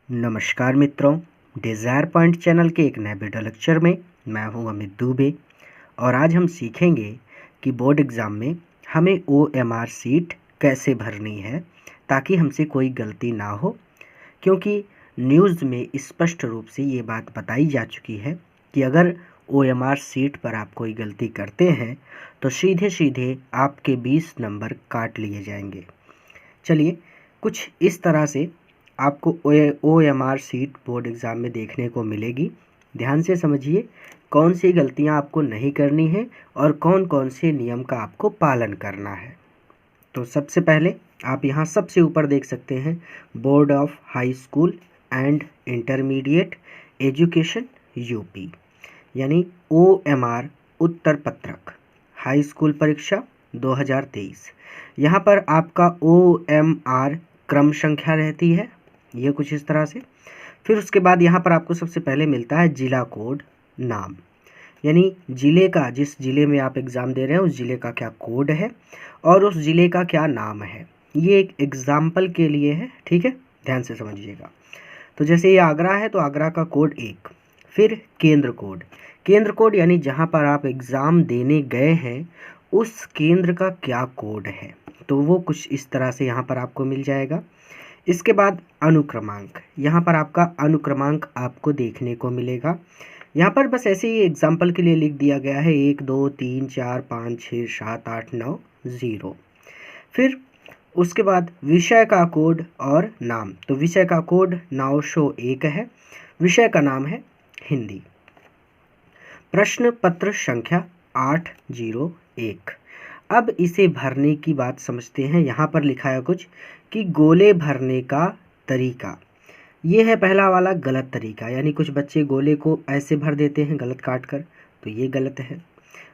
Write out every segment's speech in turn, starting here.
नमस्कार मित्रों, desire point channel के एक नए वीडियो लेक्चर में मैं हूं अमित दुबे। और आज हम सीखेंगे कि बोर्ड एग्ज़ाम में हमें OMR सीट कैसे भरनी है ताकि हमसे कोई गलती ना हो। क्योंकि न्यूज़ में स्पष्ट रूप से ये बात बताई जा चुकी है कि अगर OMR सीट पर आप कोई गलती करते हैं तो सीधे सीधे आपके 20 नंबर काट लिए जाएंगे। चलिए, कुछ इस तरह से आपको OMR सीट बोर्ड एग्ज़ाम में देखने को मिलेगी। ध्यान से समझिए कौन सी गलतियां आपको नहीं करनी है और कौन कौन से नियम का आपको पालन करना है। तो सबसे पहले आप यहां सबसे ऊपर देख सकते हैं board of high school and intermediate education UP, यानी OMR उत्तर पत्रक हाई स्कूल परीक्षा 2023। यहाँ पर आपका OMR क्रम संख्या रहती है, ये कुछ इस तरह से। फिर उसके बाद यहाँ पर आपको सबसे पहले मिलता है जिला कोड नाम, यानी जिले का, जिस जिले में आप एग्ज़ाम दे रहे हैं उस जिले का क्या कोड है और उस जिले का क्या नाम है। ये एक एग्ज़ाम्पल के लिए है, ठीक है, ध्यान से समझिएगा। तो जैसे ये आगरा है तो आगरा का कोड 1। फिर केंद्र कोड, केंद्र कोड यानी जहाँ पर आप एग्ज़ाम देने गए हैं उस केंद्र का क्या कोड है, तो वो कुछ इस तरह से यहाँ पर आपको मिल जाएगा। इसके बाद अनुक्रमांक, यहाँ पर आपका अनुक्रमांक आपको देखने को मिलेगा। यहाँ पर बस ऐसे ही एग्जाम्पल के लिए लिख दिया गया है 1 2 3 4 5 6 7 8 9 0। फिर उसके बाद विषय का कोड और नाम, तो विषय का कोड 901 है, विषय का नाम है हिंदी। प्रश्न पत्र संख्या 801। अब इसे भरने की बात समझते हैं। यहाँ पर लिखा है कुछ कि गोले भरने का तरीका, ये है पहला वाला गलत तरीका, यानी कुछ बच्चे गोले को ऐसे भर देते हैं गलत काट कर, तो ये गलत है।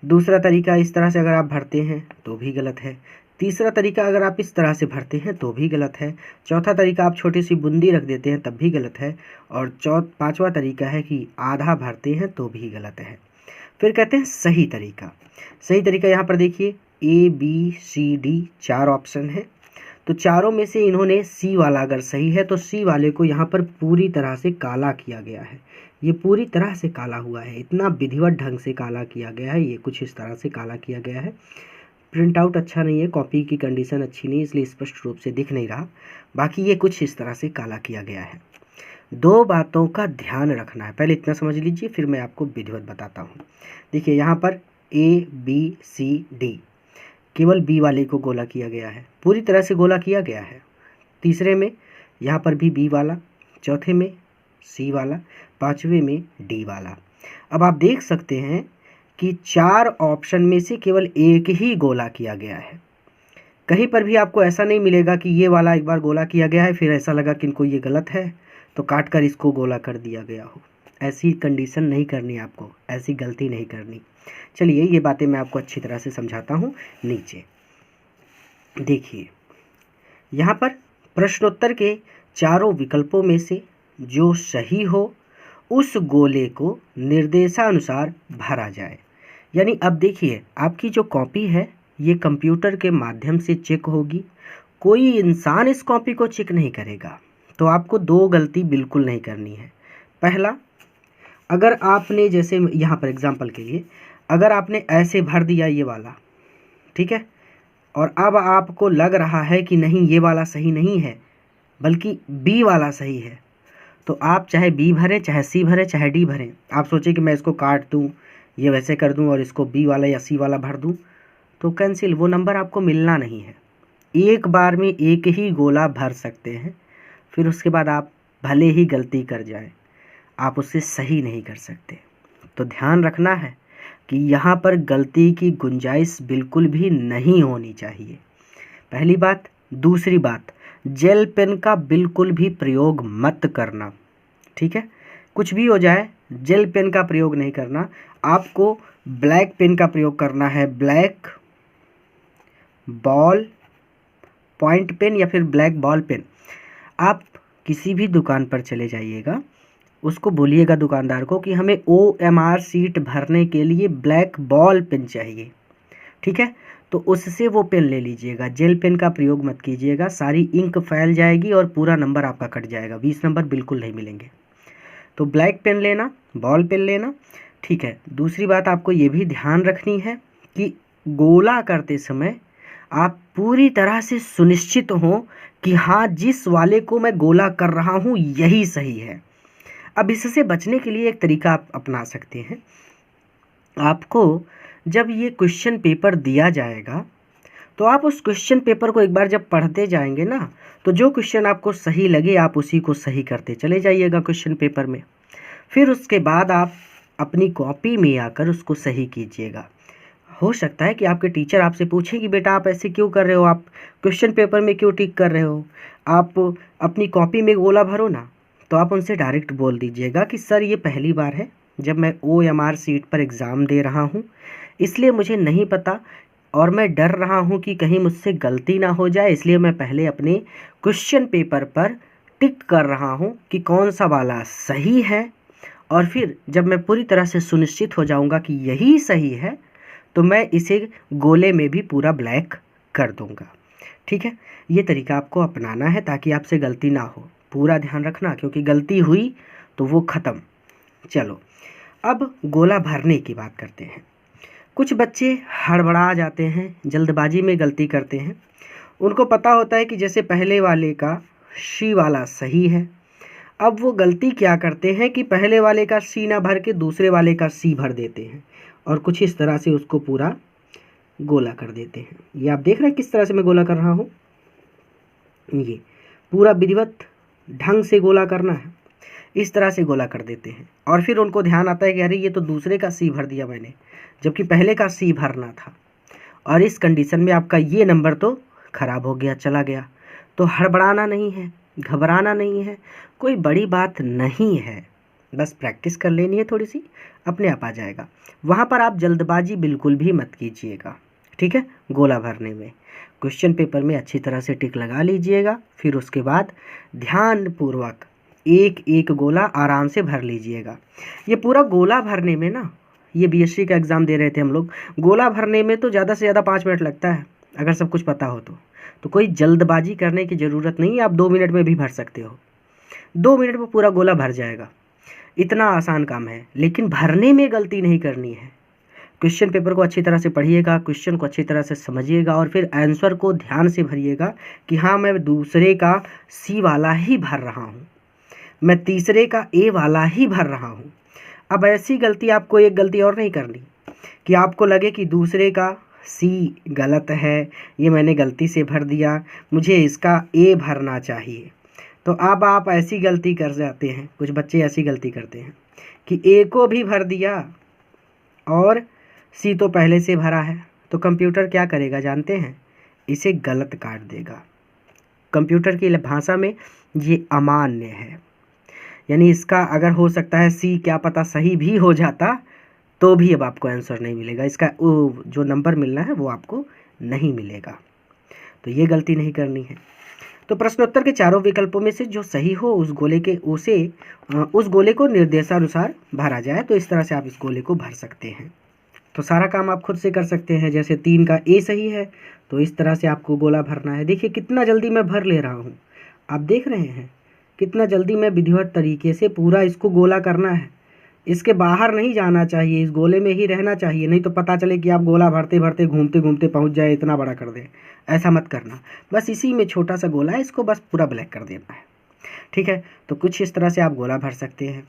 दूसरा तरीका, इस तरह से अगर आप भरते हैं तो भी गलत है। तीसरा तरीका, अगर आप इस तरह से भरते हैं तो भी गलत है। चौथा तरीका, आप छोटी सी बूंदी रख देते हैं तब भी गलत है। और पांचवा तरीका है कि आधा भरते हैं तो भी गलत है। फिर कहते हैं सही तरीका। सही तरीका यहाँ पर देखिए ABCD 4 ऑप्शन है, तो चारों में से इन्होंने C वाला अगर सही है तो C वाले को यहाँ पर पूरी तरह से काला किया गया है। ये पूरी तरह से काला हुआ है, इतना विधिवत ढंग से काला किया गया है, ये कुछ इस तरह से काला किया गया है। प्रिंट आउट अच्छा नहीं है, कॉपी की कंडीशन अच्छी नहीं, इसलिए स्पष्ट रूप से दिख नहीं रहा। बाकी ये कुछ इस तरह से काला किया गया है। दो बातों का ध्यान रखना है, पहले इतना समझ लीजिए फिर मैं आपको विधिवत बताता हूँ। देखिए यहाँ पर ABCD केवल B वाले को गोला किया गया है, पूरी तरह से गोला किया गया है। तीसरे में यहाँ पर भी B वाला, चौथे में C वाला, पांचवे में D वाला। अब आप देख सकते हैं कि 4 ऑप्शन में से केवल एक ही गोला किया गया है। कहीं पर भी आपको ऐसा नहीं मिलेगा कि ये वाला एक बार गोला किया गया है फिर ऐसा लगा कि इनको ये गलत है तो काट कर इसको गोला कर दिया गया हो। ऐसी कंडीशन नहीं करनी, आपको ऐसी गलती नहीं करनी। चलिए, ये बातें मैं आपको अच्छी तरह से समझाता हूँ। नीचे देखिए, यहाँ पर प्रश्नोत्तर के चारों विकल्पों में से जो सही हो उस गोले को निर्देशानुसार भरा जाए। यानी अब देखिए, आपकी जो कॉपी है ये कंप्यूटर के माध्यम से चेक होगी, कोई इंसान इस कॉपी को चेक नहीं करेगा। तो आपको 2 गलती बिल्कुल नहीं करनी है। पहला, अगर आपने जैसे यहाँ पर एग्जाम्पल के लिए अगर आपने ऐसे भर दिया ये वाला, ठीक है, और अब आपको लग रहा है कि नहीं ये वाला सही नहीं है बल्कि B वाला सही है, तो आप चाहे B भरें, चाहे C भरें, चाहे D भरें। आप सोचें कि मैं इसको काट दूँ, ये वैसे कर दूँ और इसको B वाला या C वाला भर दूँ, तो कैंसिल, वो नंबर आपको मिलना नहीं है। एक बार में एक ही गोला भर सकते हैं, फिर उसके बाद आप भले ही गलती कर जाएं, आप उससे सही नहीं कर सकते। तो ध्यान रखना है कि यहाँ पर गलती की गुंजाइश बिल्कुल भी नहीं होनी चाहिए, पहली बात। दूसरी बात, जेल पेन का बिल्कुल भी प्रयोग मत करना, ठीक है, कुछ भी हो जाए जेल पेन का प्रयोग नहीं करना। आपको ब्लैक पेन का प्रयोग करना है, ब्लैक बॉल पॉइंट पेन या फिर ब्लैक बॉल पेन। आप किसी भी दुकान पर चले जाइएगा, उसको बोलिएगा दुकानदार को कि हमें OMR सीट भरने के लिए ब्लैक बॉल पेन चाहिए, ठीक है। तो उससे वो पेन ले लीजिएगा। जेल पेन का प्रयोग मत कीजिएगा, सारी इंक फैल जाएगी और पूरा नंबर आपका कट जाएगा, 20 नंबर बिल्कुल नहीं मिलेंगे। तो ब्लैक पेन लेना, बॉल पेन लेना, ठीक है। दूसरी बात आपको ये भी ध्यान रखनी है कि गोला करते समय आप पूरी तरह से सुनिश्चित हों कि हाँ, जिस वाले को मैं गोला कर रहा हूँ यही सही है। अब इससे बचने के लिए एक तरीका आप अपना सकते हैं। आपको जब ये क्वेश्चन पेपर दिया जाएगा तो आप उस क्वेश्चन पेपर को एक बार जब पढ़ते जाएंगे ना, तो जो क्वेश्चन आपको सही लगे आप उसी को सही करते चले जाइएगा क्वेश्चन पेपर में। फिर उसके बाद आप अपनी कॉपी में आकर उसको सही कीजिएगा। हो सकता है कि आपके टीचर आपसे पूछें कि बेटा आप ऐसे क्यों कर रहे हो, आप क्वेश्चन पेपर में क्यों टिक कर रहे हो, आप अपनी कॉपी में गोला भरो ना। तो आप उनसे डायरेक्ट बोल दीजिएगा कि सर ये पहली बार है जब मैं OMR सीट पर एग्ज़ाम दे रहा हूँ, इसलिए मुझे नहीं पता और मैं डर रहा हूँ कि कहीं मुझसे गलती ना हो जाए, इसलिए मैं पहले अपने क्वेश्चन पेपर पर टिक कर रहा हूँ कि कौन सा वाला सही है, और फिर जब मैं पूरी तरह से सुनिश्चित हो जाऊँगा कि यही सही है तो मैं इसे गोले में भी पूरा ब्लैक कर दूँगा। ठीक है, ये तरीका आपको अपनाना है ताकि आपसे गलती ना हो। पूरा ध्यान रखना, क्योंकि गलती हुई तो वो ख़त्म। चलो अब गोला भरने की बात करते हैं। कुछ बच्चे हड़बड़ा जाते हैं, जल्दबाजी में गलती करते हैं। उनको पता होता है कि जैसे पहले वाले का सी वाला सही है, अब वो गलती क्या करते हैं कि पहले वाले का सी ना भर के दूसरे वाले का सी भर देते हैं और कुछ इस तरह से उसको पूरा गोला कर देते हैं। ये आप देख रहे हैं किस तरह से मैं गोला कर रहा हूँ। ये पूरा विधिवत ढंग से गोला करना है, इस तरह से गोला कर देते हैं। और फिर उनको ध्यान आता है कि अरे ये तो दूसरे का सी भर दिया मैंने, जबकि पहले का सी भरना था। और इस कंडीशन में आपका ये नंबर तो ख़राब हो गया, चला गया। तो हड़बड़ाना नहीं है, घबराना नहीं है, कोई बड़ी बात नहीं है, बस प्रैक्टिस कर लेनी है थोड़ी सी, अपने आप आ जाएगा। वहाँ पर आप जल्दबाजी बिल्कुल भी मत कीजिएगा, ठीक है। गोला भरने में क्वेश्चन पेपर में अच्छी तरह से टिक लगा लीजिएगा, फिर उसके बाद ध्यानपूर्वक एक एक गोला आराम से भर लीजिएगा। ये पूरा गोला भरने में ना, ये BSc का एग्ज़ाम दे रहे थे हम लोग, गोला भरने में तो ज़्यादा से ज़्यादा 5 मिनट लगता है अगर सब कुछ पता हो तो कोई जल्दबाजी करने की ज़रूरत नहीं है। आप 2 मिनट में भी भर सकते हो, 2 मिनट में पूरा गोला भर जाएगा, इतना आसान काम है। लेकिन भरने में गलती नहीं करनी है। क्वेश्चन पेपर को अच्छी तरह से पढ़िएगा, क्वेश्चन को अच्छी तरह से समझिएगा और फिर आंसर को ध्यान से भरिएगा कि हाँ, मैं दूसरे का सी वाला ही भर रहा हूँ, मैं तीसरे का ए वाला ही भर रहा हूँ। अब ऐसी गलती आपको एक गलती और नहीं करनी कि आपको लगे कि दूसरे का सी गलत है, ये मैंने गलती से भर दिया, मुझे इसका ए भरना चाहिए। तो अब आप ऐसी गलती कर जाते हैं, कुछ बच्चे ऐसी गलती करते हैं कि ए को भी भर दिया और सी तो पहले से भरा है। तो कंप्यूटर क्या करेगा जानते हैं? इसे गलत काट देगा। कंप्यूटर की भाषा में ये अमान्य है, यानी इसका अगर हो सकता है सी क्या पता सही भी हो जाता तो भी अब आपको आंसर नहीं मिलेगा, इसका वो जो नंबर मिलना है वो आपको नहीं मिलेगा। तो ये गलती नहीं करनी है। तो प्रश्नोत्तर के चारों विकल्पों में से जो सही हो उस गोले को निर्देशानुसार भरा जाए। तो इस तरह से आप इस गोले को भर सकते हैं। तो सारा काम आप खुद से कर सकते हैं। जैसे 3 का ए सही है तो इस तरह से आपको गोला भरना है। देखिए कितना जल्दी मैं भर ले रहा हूँ, आप देख रहे हैं कितना जल्दी मैं विधिवत तरीके से पूरा इसको गोला करना है। इसके बाहर नहीं जाना चाहिए, इस गोले में ही रहना चाहिए, नहीं तो पता चले कि आप गोला भरते भरते घूमते घूमते पहुंच जाए, इतना बड़ा कर दें। ऐसा मत करना, बस इसी में छोटा सा गोला है, इसको बस पूरा ब्लैक कर देना है, ठीक है। तो कुछ इस तरह से आप गोला भर सकते हैं।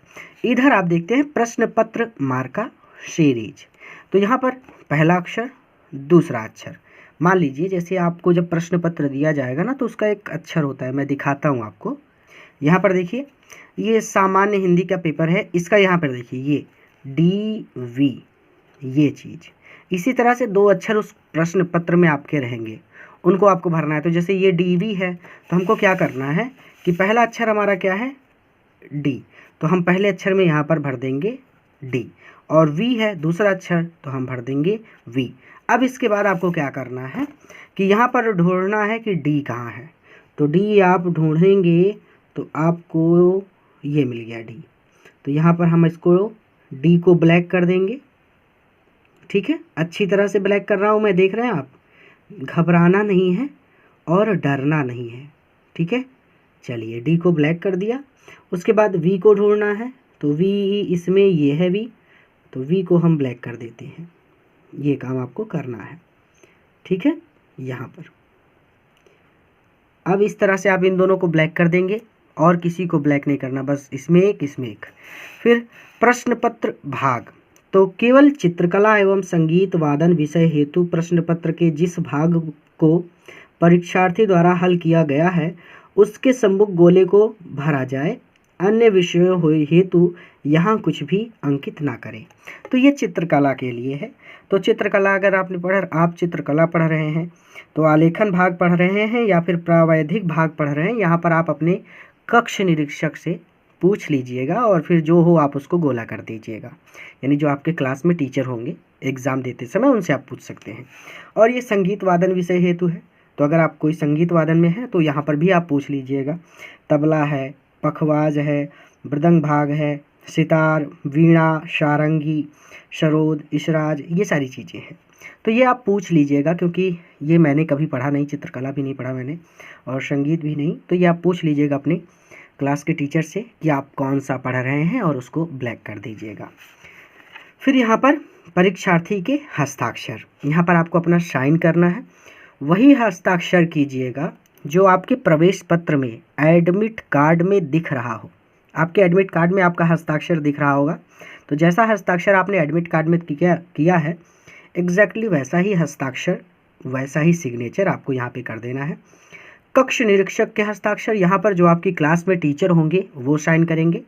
इधर आप देखते हैं प्रश्न पत्र मार्का सीरीज। तो यहाँ पर पहला अक्षर, दूसरा अक्षर। मान लीजिए जैसे आपको जब प्रश्न पत्र दिया जाएगा ना तो उसका एक अक्षर होता है, मैं दिखाता हूँ आपको। यहाँ पर देखिए ये सामान्य हिंदी का पेपर है, इसका यहाँ पर देखिए ये DV, ये चीज़। इसी तरह से 2 अक्षर उस प्रश्न पत्र में आपके रहेंगे, उनको आपको भरना है। तो जैसे ये DV है तो हमको क्या करना है कि पहला अक्षर हमारा क्या है D, तो हम पहले अक्षर में यहाँ पर भर देंगे D। और V है दूसरा अक्षर तो हम भर देंगे V। अब इसके बाद आपको क्या करना है कि यहाँ पर ढूंढना है कि D कहाँ है। तो D आप ढूंढेंगे तो आपको ये मिल गया D। तो यहाँ पर हम इसको D को ब्लैक कर देंगे, ठीक है। अच्छी तरह से ब्लैक कर रहा हूँ मैं, देख रहे हैं आप। घबराना नहीं है और डरना नहीं है। ठीक है, चलिए डी को ब्लैक कर दिया। उसके बाद वी को ढूंढना है, तो वी इसमें ये है वी, तो वी को हम ब्लैक कर देते हैं। ये काम आपको करना है। ठीक है, यहाँ पर अब इस तरह से आप इन दोनों को ब्लैक कर देंगे और किसी को ब्लैक नहीं करना, बस इसमें एक इसमें एक। फिर प्रश्न पत्र भाग, तो केवल चित्रकला एवं संगीत वादन विषय हेतु प्रश्न पत्र के जिस भाग को परीक्षार्थी द्वारा हल किया गया है उसके सम्मुख गोले को भरा जाए, अन्य विषयों हेतु यहाँ कुछ भी अंकित ना करें। तो ये चित्रकला के लिए है। तो चित्रकला अगर आप चित्रकला पढ़ रहे हैं तो आलेखन भाग पढ़ रहे हैं या फिर प्रावैधिक भाग पढ़ रहे हैं, यहाँ पर आप अपने कक्ष निरीक्षक से पूछ लीजिएगा और फिर जो हो आप उसको गोला कर दीजिएगा। यानी जो आपके क्लास में टीचर होंगे एग्ज़ाम देते समय उनसे आप पूछ सकते हैं। और ये संगीत वादन विषय हेतु है, तो अगर आप कोई संगीत वादन में है तो यहाँ पर भी आप पूछ लीजिएगा। तबला है, पखवाज है, मृदंग भाग है, सितार, वीणा, सारंगी, सरोद, इसराज, ये सारी चीज़ें हैं। तो ये आप पूछ लीजिएगा, क्योंकि ये मैंने कभी पढ़ा नहीं, चित्रकला भी नहीं पढ़ा मैंने और संगीत भी नहीं। तो ये आप पूछ लीजिएगा अपने क्लास के टीचर से कि आप कौन सा पढ़ रहे हैं और उसको ब्लैक कर दीजिएगा। फिर यहाँ पर परीक्षार्थी के हस्ताक्षर, यहाँ पर आपको अपना साइन करना है। वही हस्ताक्षर कीजिएगा जो आपके प्रवेश पत्र में एडमिट कार्ड में दिख रहा हो। आपके एडमिट कार्ड में आपका हस्ताक्षर दिख रहा होगा, तो जैसा हस्ताक्षर आपने एडमिट कार्ड में किया है एग्जैक्टली वैसा ही हस्ताक्षर, वैसा ही सिग्नेचर आपको यहाँ पे कर देना है। कक्ष निरीक्षक के हस्ताक्षर, यहाँ पर जो आपकी क्लास में टीचर होंगे वो साइन करेंगे।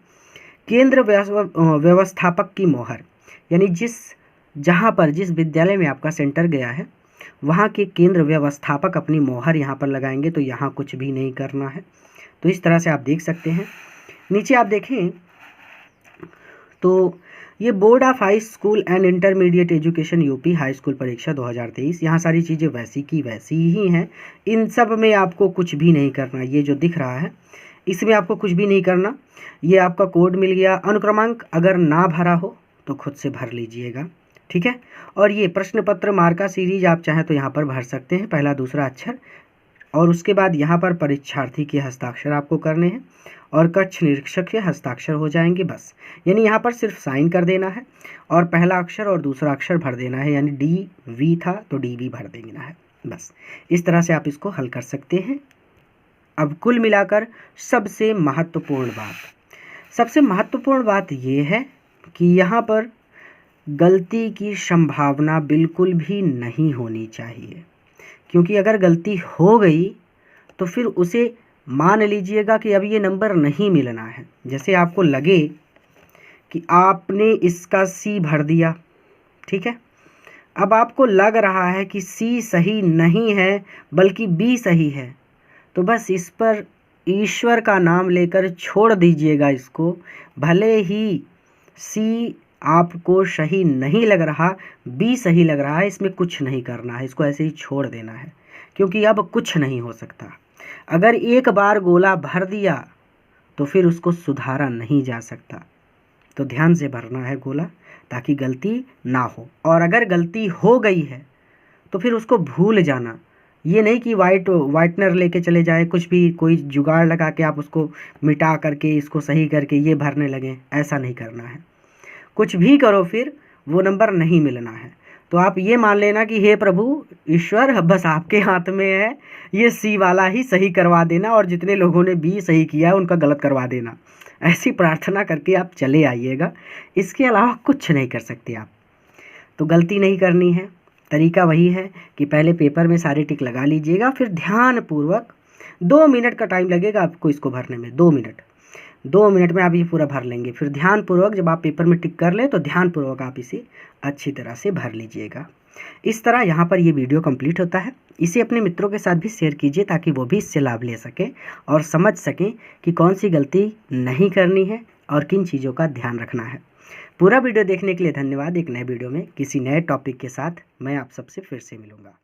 केंद्र व्यवस्थापक की मोहर, यानी जिस विद्यालय में आपका सेंटर गया है वहाँ के केंद्र व्यवस्थापक अपनी मोहर यहाँ पर लगाएंगे, तो यहाँ कुछ भी नहीं करना है। तो इस तरह से आप देख सकते हैं। नीचे आप देखें तो ये board of high school and intermediate education UP high school परीक्षा 2023, यहाँ सारी चीज़ें वैसी की वैसी ही हैं। इन सब में आपको कुछ भी नहीं करना। ये जो दिख रहा है इसमें आपको कुछ भी नहीं करना। ये आपका कोड मिल गया। अनुक्रमांक अगर ना भरा हो तो खुद से भर लीजिएगा। ठीक है, और ये प्रश्न पत्र मार्का सीरीज आप चाहें तो यहाँ पर भर सकते हैं, पहला दूसरा अक्षर, और उसके बाद यहाँ पर परीक्षार्थी के हस्ताक्षर आपको करने हैं और कक्ष निरीक्षक के हस्ताक्षर हो जाएंगे बस। यानी यहाँ पर सिर्फ साइन कर देना है और पहला अक्षर और दूसरा अक्षर भर देना है। यानी डी वी था तो डी वी भर देना है बस। इस तरह से आप इसको हल कर सकते हैं। अब कुल मिलाकर सबसे महत्वपूर्ण बात ये है कि यहाँ पर गलती की संभावना बिल्कुल भी नहीं होनी चाहिए, क्योंकि अगर गलती हो गई तो फिर उसे मान लीजिएगा कि अब ये नंबर नहीं मिलना है। जैसे आपको लगे कि आपने इसका सी भर दिया, ठीक है, अब आपको लग रहा है कि सी सही नहीं है बल्कि बी सही है, तो बस इस पर ईश्वर का नाम लेकर छोड़ दीजिएगा इसको। भले ही सी आपको सही नहीं लग रहा, बी सही लग रहा है, इसमें कुछ नहीं करना है, इसको ऐसे ही छोड़ देना है, क्योंकि अब कुछ नहीं हो सकता। अगर एक बार गोला भर दिया तो फिर उसको सुधारा नहीं जा सकता। तो ध्यान से भरना है गोला ताकि गलती ना हो, और अगर गलती हो गई है तो फिर उसको भूल जाना। ये नहीं कि वाइटनर लेके चले जाए, कुछ भी कोई जुगाड़ लगा के आप उसको मिटा करके इसको सही करके ये भरने लगें, ऐसा नहीं करना है। कुछ भी करो फिर वो नंबर नहीं मिलना है। तो आप ये मान लेना कि हे प्रभु ईश्वर बस आपके हाथ में है, ये सी वाला ही सही करवा देना और जितने लोगों ने बी सही किया है उनका गलत करवा देना। ऐसी प्रार्थना करके आप चले आइएगा, इसके अलावा कुछ नहीं कर सकते आप। तो गलती नहीं करनी है। तरीका वही है कि पहले पेपर में सारे टिक लगा लीजिएगा, फिर ध्यानपूर्वक 2 मिनट का टाइम लगेगा आपको इसको भरने में। 2 मिनट में आप ये पूरा भर लेंगे। फिर ध्यानपूर्वक जब आप पेपर में टिक कर लें तो ध्यानपूर्वक आप इसे अच्छी तरह से भर लीजिएगा। इस तरह यहाँ पर ये वीडियो कंप्लीट होता है। इसे अपने मित्रों के साथ भी शेयर कीजिए ताकि वो भी इससे लाभ ले सकें और समझ सकें कि कौन सी गलती नहीं करनी है और किन चीज़ों का ध्यान रखना है। पूरा वीडियो देखने के लिए धन्यवाद। एक नए वीडियो में किसी नए टॉपिक के साथ मैं आप सबसे फिर से मिलूँगा।